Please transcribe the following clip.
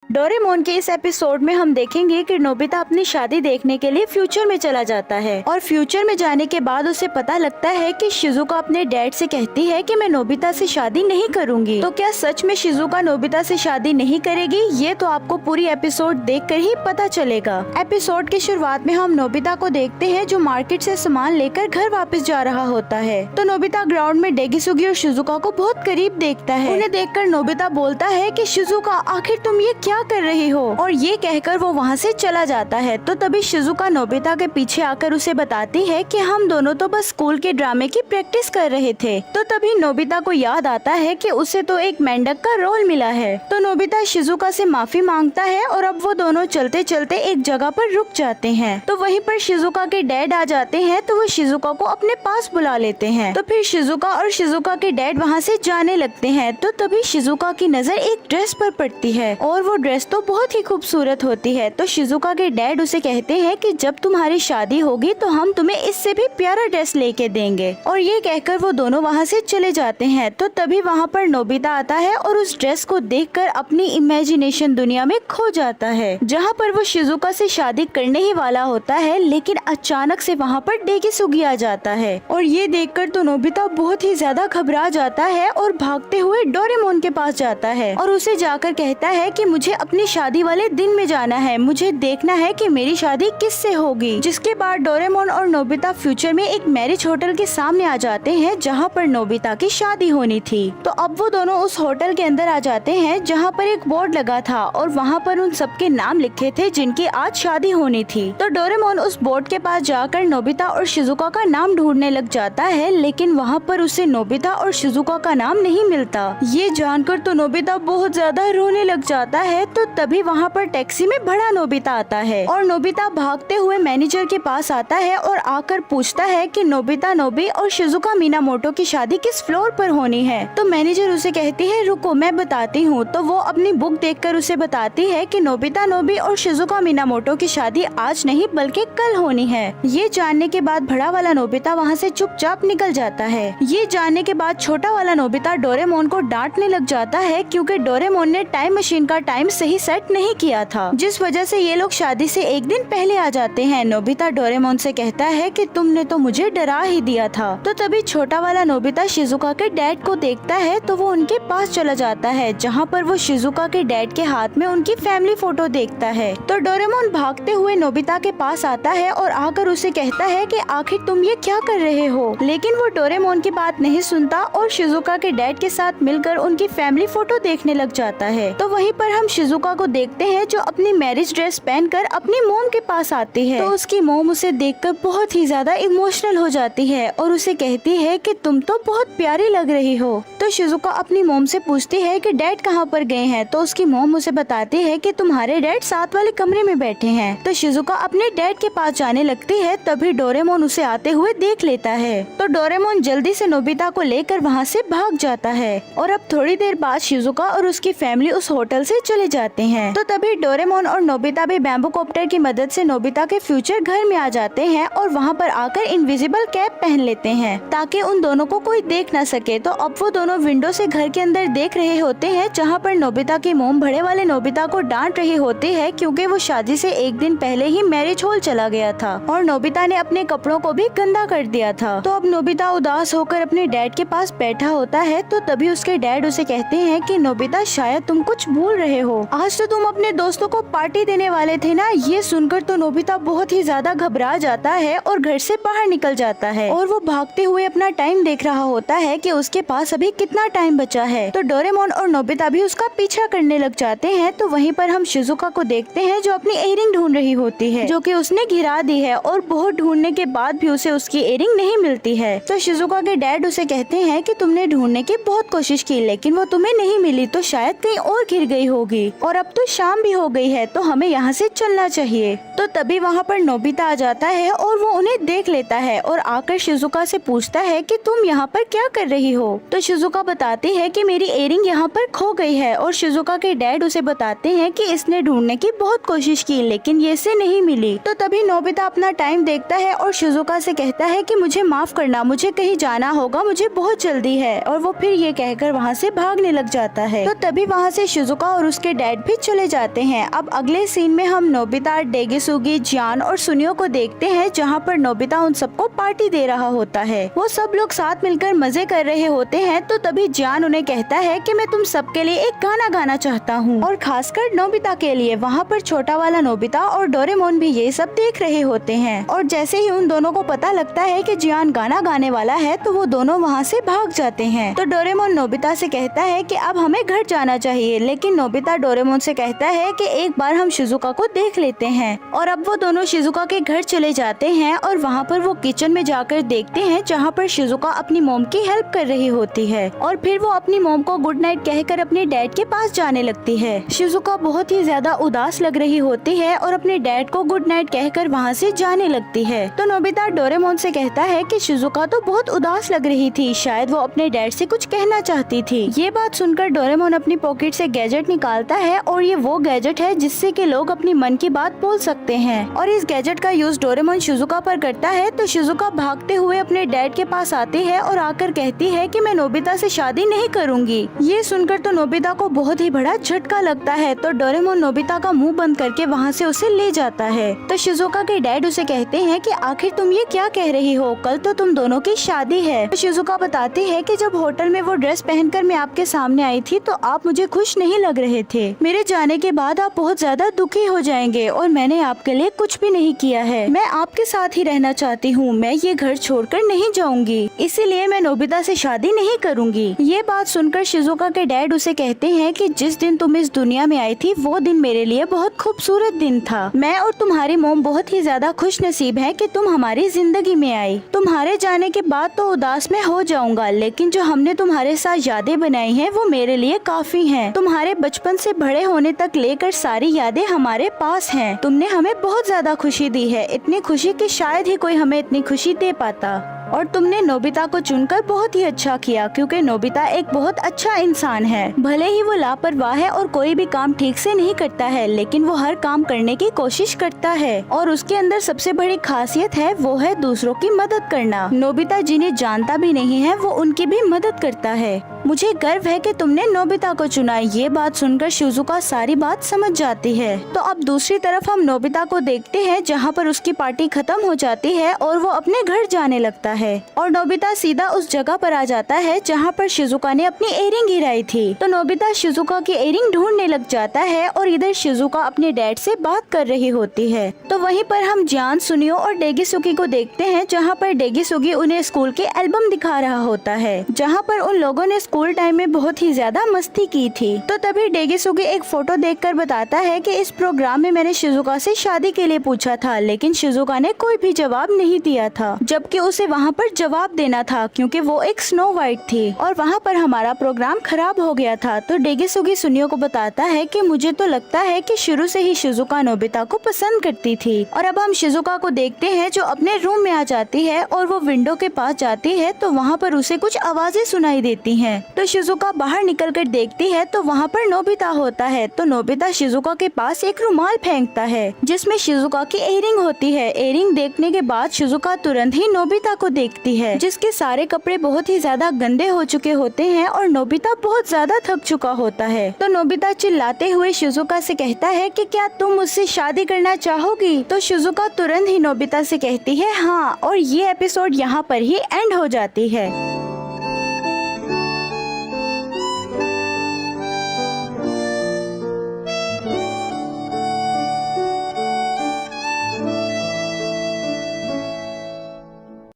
Doraemon के इस episode में हम देखेंगे कि नोबिता अपनी शादी देखने के लिए फ्यूचर में चला जाता है और फ्यूचर में जाने के बाद उसे पता लगता है कि शिजुका अपने डैड से कहती है कि मैं नोबिता से शादी नहीं करूंगी। तो क्या सच में शिजुका नोबिता से शादी नहीं करेगी? ये तो आपको पूरी एपिसोड देखकर ही पता चलेगा। एपिसोड की शुरुआत में हम नोबिता को देखते हैं जो मार्केट से सामान लेकर घर वापस जा रहा होता है। तो नोबिता ग्राउंड में डेगिसुगी और शिजुका को बहुत करीब देखता है। उन्हें देखकर नोबिता बोलता है कि शिजुका आखिर तुम ये क्या कर रही हो, और ये कहकर वो वहाँ से चला जाता है। तो तभी शिजुका नोबिता के पीछे आकर उसे बताती है कि हम दोनों तो बस स्कूल के ड्रामे की प्रैक्टिस कर रहे थे। तो तभी नोबिता को याद आता है कि उसे तो एक मेंढक का रोल मिला है। तो नोबिता शिजुका से माफी मांगता है और अब वो दोनों चलते चलते एक जगह पर रुक जाते हैं। तो वहीं पर शिजुका के डैड आ जाते हैं तो वो शिजुका को अपने पास बुला लेते हैं। तो फिर शिजुका और शिजुका के डैड वहाँ से जाने लगते हैं। तो तभी शिजुका की नजर एक ड्रेस पर पड़ती है और वो ड्रेस तो बहुत ही खूबसूरत होती है। तो शिजुका के डैड उसे कहते हैं कि जब तुम्हारी शादी होगी तो हम तुम्हें इससे भी प्यारा ड्रेस लेके देंगे, और ये कहकर वो दोनों वहाँ से चले जाते हैं। तो तभी वहाँ पर नोबिता आता है और उस ड्रेस को देखकर अपनी इमेजिनेशन दुनिया में खो जाता है, जहाँ पर वो शिजुका से शादी करने ही वाला होता है। लेकिन अचानक से वहाँ पर डेगिसुगी आ जाता है और ये देखकर तो नोबिता बहुत ही ज्यादा घबरा जाता है और भागते हुए डोरेमोन के पास जाता है और उसे जाकर कहता है कि मुझे अपनी शादी वाले दिन में जाना है, मुझे देखना है कि मेरी शादी किससे होगी। जिसके बाद डोरेमोन और नोबिता फ्यूचर में एक मैरिज होटल के सामने आ जाते हैं जहाँ पर नोबिता की शादी होनी थी। तो अब वो दोनों उस होटल के अंदर आ जाते हैं जहाँ पर एक बोर्ड लगा था और वहाँ पर उन सबके नाम लिखे थे जिनकी आज शादी होनी थी। तो डोरेमोन उस बोर्ड के पास जाकर नोबिता और शिजुका का नाम ढूंढने लग जाता है, लेकिन वहाँ पर उसे नोबिता और शिजुका का नाम नहीं मिलता। ये जानकर तो नोबिता बहुत ज्यादा रोने लग जाता है। तो तभी वहाँ पर टैक्सी में बड़ा नोबिता आता है और नोबिता भागते हुए मैनेजर के पास आता है और आकर पूछता है कि नोबिता नोबी और शिजुका मिनामोटो की शादी किस फ्लोर पर होनी है। तो मैनेजर उसे कहती है रुको मैं बताती हूँ। तो वो अपनी बुक देखकर उसे बताती है कि नोबिता नोबी और शिजुका मिनामोटो की शादी आज नहीं बल्कि कल होनी है। ये जानने के बाद बड़ा वाला नोबिता वहाँ से चुपचाप निकल जाता है। ये जानने के बाद छोटा वाला नोबिता डोरेमोन को डांटने लग जाता है क्योंकि डोरेमोन ने टाइम मशीन का टाइम सही सेट नहीं किया था, जिस वजह से ये लोग शादी से एक दिन पहले आ जाते हैं। नोबिता डोरेमोन से कहता है कि तुमने तो मुझे डरा ही दिया था। तो तभी छोटा वाला नोबिता शिजुका के डैड को देखता है तो वो उनके पास चला जाता है जहाँ पर वो शिजुका के डैड के हाथ में उनकी फैमिली फोटो देखता है। तो डोरेमोन भागते हुए नोबिता के पास आता है और आकर उसे कहता है कि आखिर तुम ये क्या कर रहे हो, लेकिन वो डोरेमोन की बात नहीं सुनता और शिजुका के डैड के साथ मिलकर उनकी फैमिली फोटो देखने लग जाता है। तो वहीं पर हम शिजुका को देखते हैं जो अपनी मैरिज ड्रेस पहनकर अपनी मोम के पास आती है। तो उसकी मोम उसे देखकर बहुत ही ज्यादा इमोशनल हो जाती है और उसे कहती है कि तुम तो बहुत प्यारी लग रही हो। तो शिजुका अपनी मोम से पूछती है कि डैड कहाँ पर गए हैं। तो उसकी मोम उसे बताती है कि तुम्हारे डैड साथ वाले कमरे में बैठे हैं। तो शिजुका अपने डैड के पास जाने लगती है, तभी डोरेमोन उसे आते हुए देख लेता है। तो डोरेमोन जल्दी से नोबिता को लेकर वहाँ से भाग जाता है और अब थोड़ी देर बाद शिजुका और उसकी फैमिली उस होटल से चले जाते हैं। तो तभी डोरेमोन और नोबिता भी बैम्बू कॉप्टर की मदद से नोबिता के फ्यूचर घर में आ जाते हैं और वहाँ पर आकर इनविजिबल कैप पहन लेते हैं ताकि उन दोनों को कोई देख न सके। तो अब वो दोनों विंडो से घर के अंदर देख रहे होते हैं जहाँ पर नोबिता की मोम बड़े वाले नोबिता को डांट रही होती है क्योंकि वो शादी से एक दिन पहले ही मैरिज हॉल चला गया था और नोबिता ने अपने कपड़ों को भी गंदा कर दिया था। तो अब नोबिता उदास होकर अपने डैड के पास बैठा होता है। तो तभी उसके डैड उसे कहते हैं कि नोबिता शायद तुम कुछ भूल रहे हो, आज तो तुम अपने दोस्तों को पार्टी देने वाले थे ना। ये सुनकर तो नोबिता बहुत ही ज्यादा घबरा जाता है और घर से बाहर निकल जाता है और वो भागते हुए अपना टाइम देख रहा होता है कि उसके पास अभी कितना टाइम बचा है। तो डोरेमोन और नोबिता भी उसका पीछा करने लग जाते हैं। तो वहीं पर हम शिजुका को देखते हैं जो अपनी इयरिंग ढूंढ रही होती है जो कि उसने गिरा दी है और बहुत ढूंढने के बाद भी उसे उसकी इयरिंग नहीं मिलती है। तो शिजुका के डैड उसे कहते हैं कि तुमने ढूंढने की बहुत कोशिश की लेकिन वो तुम्हें नहीं मिली, तो शायद कहीं और गिर गई होगी और अब तो शाम भी हो गई है तो हमें यहाँ से चलना चाहिए। तो तो तभी वहाँ पर नोबिता आ जाता है और वो उन्हें देख लेता है और आकर शिजुका से पूछता है कि तुम यहाँ पर क्या कर रही हो। तो शिजुका बताती है कि मेरी इयररिंग यहाँ पर खो गई है और शिजुका के डैड उसे बताते हैं कि इसने ढूंढने की बहुत कोशिश की लेकिन ये इसे नहीं मिली। तो तभी नोबिता अपना टाइम देखता है और शिजुका से कहता है कि मुझे माफ करना, मुझे कहीं जाना होगा, मुझे बहुत जल्दी है। और वो फिर ये कहकर वहाँ से भागने लग जाता है। तो तभी वहाँ से शिजुका और उसके डैड भी चले जाते हैं। अब अगले सीन में हम नोबिता, डेगेसुगी, जियान और सुनियो को देखते हैं जहाँ पर नोबिता उन सबको पार्टी दे रहा होता है। वो सब लोग साथ मिलकर मजे कर रहे होते हैं। तो तभी जियान उन्हें कहता है कि मैं तुम सबके लिए एक गाना गाना चाहता हूँ और खासकर नोबिता के लिए। वहाँ पर छोटा वाला नोबिता और डोरेमोन भी ये सब देख रहे होते हैं और जैसे ही उन दोनों को पता लगता है कि जियान गाना गाने वाला है तो वो दोनों वहाँ से भाग जाते हैं। तो डोरेमोन नोबिता से कहता है कि अब हमें घर जाना चाहिए, लेकिन नोबिता डोरेमोन से कहता है कि एक बार हम शिजुका को देख लेते हैं। और अब वो दोनों शिजुका के घर चले जाते हैं और वहाँ पर वो किचन में जाकर देखते हैं जहाँ पर शिजुका अपनी मॉम की हेल्प कर रही होती है और फिर वो अपनी मॉम को गुड नाइट कहकर अपने डैड के पास जाने लगती है। शिजुका बहुत ही ज्यादा उदास लग रही होती है और अपने डैड को गुड नाइट कहकर वहाँ से जाने लगती है। तो नोबिता डोरेमोन से कहता है कि शिजुका तो बहुत उदास लग रही थी, शायद वो अपने डैड से कुछ कहना चाहती थी। ये बात सुनकर डोरेमोन अपनी पॉकेट से गैजेट निकालता है और ये वो गैजेट है जिससे कि लोग अपनी मन की बात बोल सकते हैं और इस गैजेट का यूज डोरेमोन शिजुका पर करता है। तो शिजुका भागते हुए अपने डैड के पास आती है और आकर कहती है कि मैं नोबिता से शादी नहीं करूंगी। ये सुनकर तो नोबिता को बहुत ही बड़ा झटका लगता है। तो डोरेमोन नोबिता का मुंह बंद करके वहाँ से उसे ले जाता है। तो शिजुका के डैड उसे कहते हैं कि आखिर तुम ये क्या कह रही हो, कल तो तुम दोनों की शादी है। तो शिजुका बताती है कि जब होटल में वो ड्रेस पहनकर मैं आपके सामने आई थी तो आप मुझे खुश नहीं लग रहे थे। मेरे जाने के बाद आप बहुत ज्यादा दुखी हो जाएंगे और मैंने आपके लिए कुछ भी नहीं किया है। मैं आपके साथ ही रहना चाहती हूँ, मैं ये घर छोड़कर नहीं जाऊंगी, इसीलिए मैं नोबिता से शादी नहीं करूंगी। ये बात सुनकर शिजुका के डैड उसे कहते हैं कि जिस दिन तुम इस दुनिया में आई थी वो दिन मेरे लिए बहुत खूबसूरत दिन था। मैं और तुम्हारी मॉम बहुत ही ज्यादा खुश नसीब है कि तुम हमारी जिंदगी में आई। तुम्हारे जाने के बाद तो उदास मैं हो जाऊंगा, लेकिन जो हमने तुम्हारे साथ यादें बनाई हैं वो मेरे लिए काफी हैं। तुम्हारे बचपन से बड़े होने तक लेकर सारी यादें हमारे पास हैं। तुमने हमें बहुत ज्यादा खुशी दी है, इतनी खुशी कि शायद ही कोई हमें इतनी खुशी दे पाता। और तुमने नोबिता को चुनकर बहुत ही अच्छा किया क्योंकि नोबिता एक बहुत अच्छा इंसान है। भले ही वो लापरवाह है और कोई भी काम ठीक से नहीं करता है, लेकिन वो हर काम करने की कोशिश करता है और उसके अंदर सबसे बड़ी खासियत है वो है दूसरों की मदद करना। नोबिता जिन्हें जानता भी नहीं है वो उनकी भी मदद करता है। मुझे गर्व है कि तुमने नोबिता को चुना। ये बात सुनकर शिजुका सारी बात समझ जाती है। तो अब दूसरी तरफ हम नोबिता को देखते हैं जहाँ पर उसकी पार्टी खत्म हो जाती है और वो अपने घर जाने लगता है और नोबिता सीधा उस जगह पर आ जाता है जहाँ पर शिजुका ने अपनी इयररिंग गिराई थी। तो नोबिता शिजुका की इयररिंग ढूंढने लग जाता है और इधर शिजुका अपने डैड से बात कर रही होती है। तो वहीं पर हम जियान, सुनियो और डेगेसुगी को देखते हैं जहाँ पर डेगेसुगी उन्हें स्कूल के एल्बम दिखा रहा होता है जहाँ पर उन लोगों ने स्कूल टाइम में बहुत ही ज्यादा मस्ती की थी। तो तभी डेगेसुगी एक फोटो देखकर बताता है कि इस प्रोग्राम में मैंने शिजुका से शादी के लिए पूछा था, लेकिन शिजुका ने कोई भी जवाब नहीं दिया था, जबकि उसे वहाँ पर जवाब देना था क्योंकि वो एक स्नो वाइट थी और वहाँ पर हमारा प्रोग्राम खराब हो गया था। तो डेगेसुगी सुनियो को बताता है कि मुझे तो लगता है कि शुरू से ही शिजुका नोबिता को पसंद करती थी। और अब हम शिजुका को देखते हैं जो अपने रूम में आ जाती है और वो विंडो के पास जाती है तो वहाँ पर उसे कुछ आवाजें सुनाई देती हैं। तो शिजुका बाहर निकल कर देखती है तो वहाँ पर नोबिता होता है। तो नोबिता शिजुका के पास एक रुमाल फेंकता है जिसमें शिजुका की इयररिंग होती है। इयररिंग देखने के बाद शिजुका तुरंत ही नोबिता को देखती है जिसके सारे कपड़े बहुत ही ज्यादा गंदे हो चुके होते हैं और नोबिता बहुत ज्यादा थक चुका होता है। तो नोबिता चिल्लाते हुए शिजुका से कहता है कि क्या तुम मुझसे शादी करना चाहोगी। तो शिजुका तुरंत ही नोबिता से कहती है हाँ, और ये एपिसोड यहाँ पर ही एंड हो जाती है।